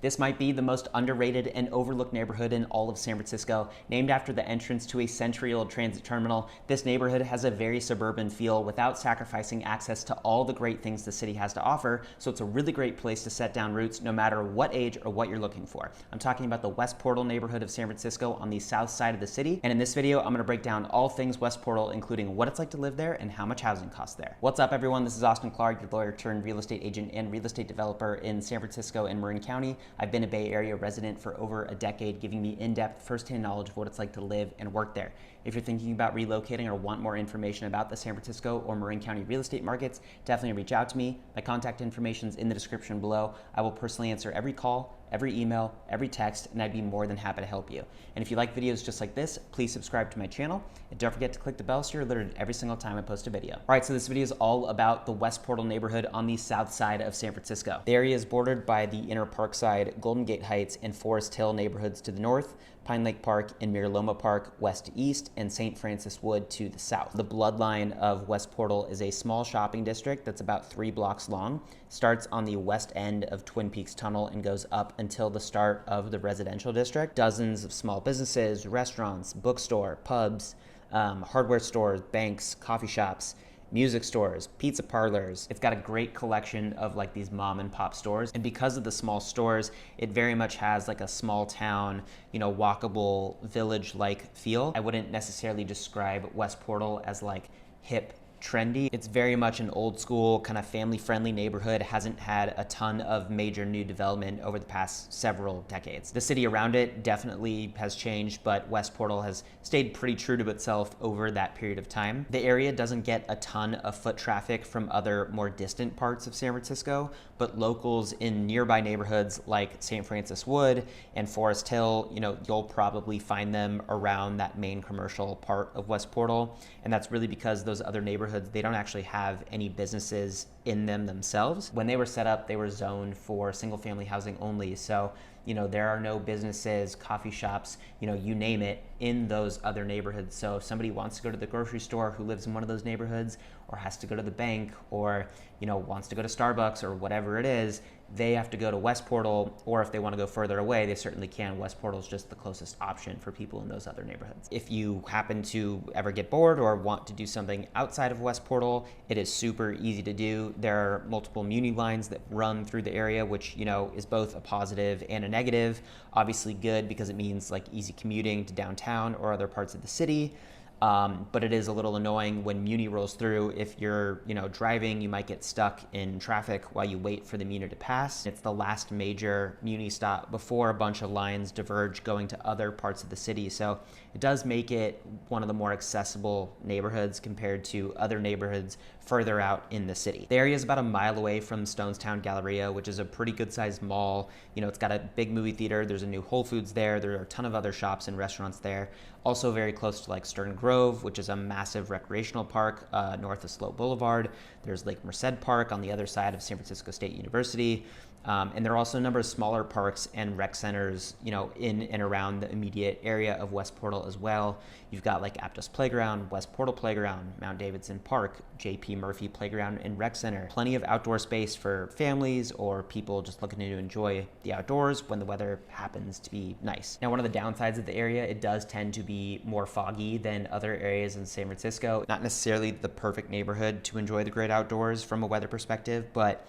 This might be the most underrated and overlooked neighborhood in all of San Francisco. Named after the entrance to a century-old transit terminal, this neighborhood has a very suburban feel without sacrificing access to all the great things the city has to offer, so it's a really great place to set down roots no matter what age or what you're looking for. I'm talking about the West Portal neighborhood of San Francisco on the south side of the city, and in this video, I'm going to break down all things West Portal, including what it's like to live there and how much housing costs there. What's up, everyone? This is Austin Clark, your lawyer turned real estate agent and real estate developer in San Francisco and Marin County. I've been a Bay Area resident for over a decade, giving me in-depth, first-hand knowledge of what it's like to live and work there. If you're thinking about relocating or want more information about the San Francisco or Marin County real estate markets, definitely reach out to me. My contact information is in the description below. I will personally answer every call, every email, every text, and I'd be more than happy to help you. And if you like videos just like this, please subscribe to my channel. And don't forget to click the bell so you're alerted every single time I post a video. All right, so this video is all about the West Portal neighborhood on the south side of San Francisco. The area is bordered by the Inner Parkside, Golden Gate Heights, and Forest Hill neighborhoods to the north, Pine Lake Park and Mira Loma Park west to east, and St. Francis Wood to the south. The bloodline of West Portal is a small shopping district that's about 3 blocks long, starts on the west end of Twin Peaks Tunnel and goes up until the start of the residential district. Dozens of small businesses, restaurants, bookstore, pubs, hardware stores, banks, coffee shops, music stores, pizza parlors. It's got a great collection of like these mom and pop stores. And because of the small stores, it very much has like a small town, walkable village-like feel. I wouldn't necessarily describe West Portal as like hip, trendy. It's very much an old school kind of family-friendly neighborhood. It hasn't had a ton of major new development over the past several decades. The city around it definitely has changed, but West Portal has stayed pretty true to itself over that period of time. The area doesn't get a ton of foot traffic from other more distant parts of San Francisco, but locals in nearby neighborhoods like St. Francis Wood and Forest Hill, you'll probably find them around that main commercial part of West Portal. And that's really because those other neighborhoods, they don't actually have any businesses in them themselves. When they were set up, they were zoned for single family housing only. So, there are no businesses, coffee shops, you name it, in those other neighborhoods. So if somebody wants to go to the grocery store who lives in one of those neighborhoods, or has to go to the bank, or wants to go to Starbucks or whatever it is, they have to go to West Portal, or if they want to go further away, they certainly can. West Portal is just the closest option for people in those other neighborhoods. If you happen to ever get bored or want to do something outside of West Portal, it is super easy to do. There are multiple Muni lines that run through the area, which is both a positive and a negative. Obviously good because it means like easy commuting to downtown or other parts of the city. But it is a little annoying when Muni rolls through. If you're, driving, you might get stuck in traffic while you wait for the Muni to pass. It's the last major Muni stop before a bunch of lines diverge going to other parts of the city. So it does make it one of the more accessible neighborhoods compared to other neighborhoods further out in the city. The area is about a mile away from Stonestown Galleria, which is a pretty good sized mall. It's got a big movie theater. There's a new Whole Foods there. There are a ton of other shops and restaurants there. Also very close to like Stern Grove, which is a massive recreational park north of Sloat Boulevard. There's Lake Merced Park on the other side of San Francisco State University. And there are also a number of smaller parks and rec centers, in and around the immediate area of West Portal as well. You've got like Aptos Playground, West Portal Playground, Mount Davidson Park, J.P. Murphy Playground and Rec Center. Plenty of outdoor space for families or people just looking to enjoy the outdoors when the weather happens to be nice. Now, one of the downsides of the area, it does tend to be more foggy than other areas in San Francisco. Not necessarily the perfect neighborhood to enjoy the great outdoors from a weather perspective, but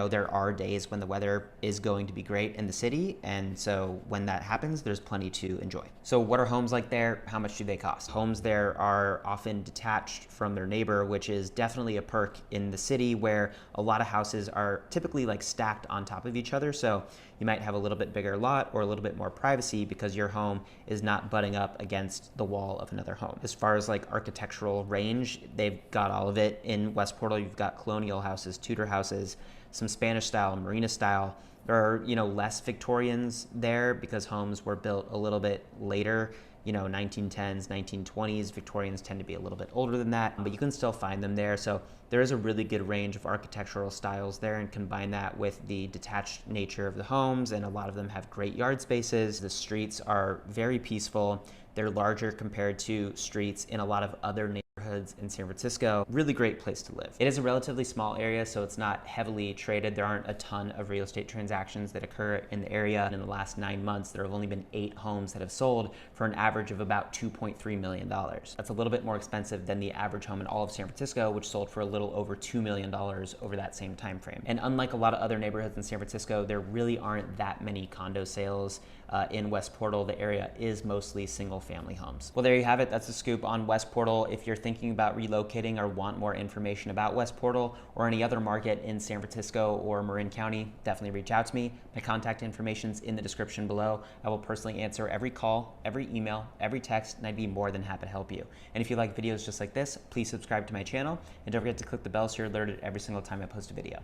there are days when the weather is going to be great in the city. And so when that happens, there's plenty to enjoy. So what are homes like there? How much do they cost? Homes there are often detached from their neighbor, which is definitely a perk in the city where a lot of houses are typically like stacked on top of each other. So you might have a little bit bigger lot or a little bit more privacy because your home is not butting up against the wall of another home. As far as like architectural range, they've got all of it in West Portal. You've got colonial houses, Tudor houses, some Spanish style, Marina style. There are, less Victorians there because homes were built a little bit later, 1910s, 1920s. Victorians tend to be a little bit older than that, but you can still find them there. So there is a really good range of architectural styles there, and combine that with the detached nature of the homes, and a lot of them have great yard spaces. The streets are very peaceful. They're larger compared to streets in a lot of other neighborhoods neighborhoods in San Francisco. Really great place to live. It is a relatively small area, so it's not heavily traded. There aren't a ton of real estate transactions that occur in the area. And in the last 9 months, there have only been 8 homes that have sold for an average of about $2.3 million. That's a little bit more expensive than the average home in all of San Francisco, which sold for a little over $2 million over that same time frame. And unlike a lot of other neighborhoods in San Francisco, there really aren't that many condo sales in West Portal. The area is mostly single family homes. Well, there you have it. That's the scoop on West Portal. If you're thinking about relocating or want more information about West Portal or any other market in San Francisco or Marin County, definitely reach out to me. My contact information's in the description below. I will personally answer every call, every email, every text, and I'd be more than happy to help you. And if you like videos just like this, please subscribe to my channel and don't forget to click the bell so you're alerted every single time I post a video.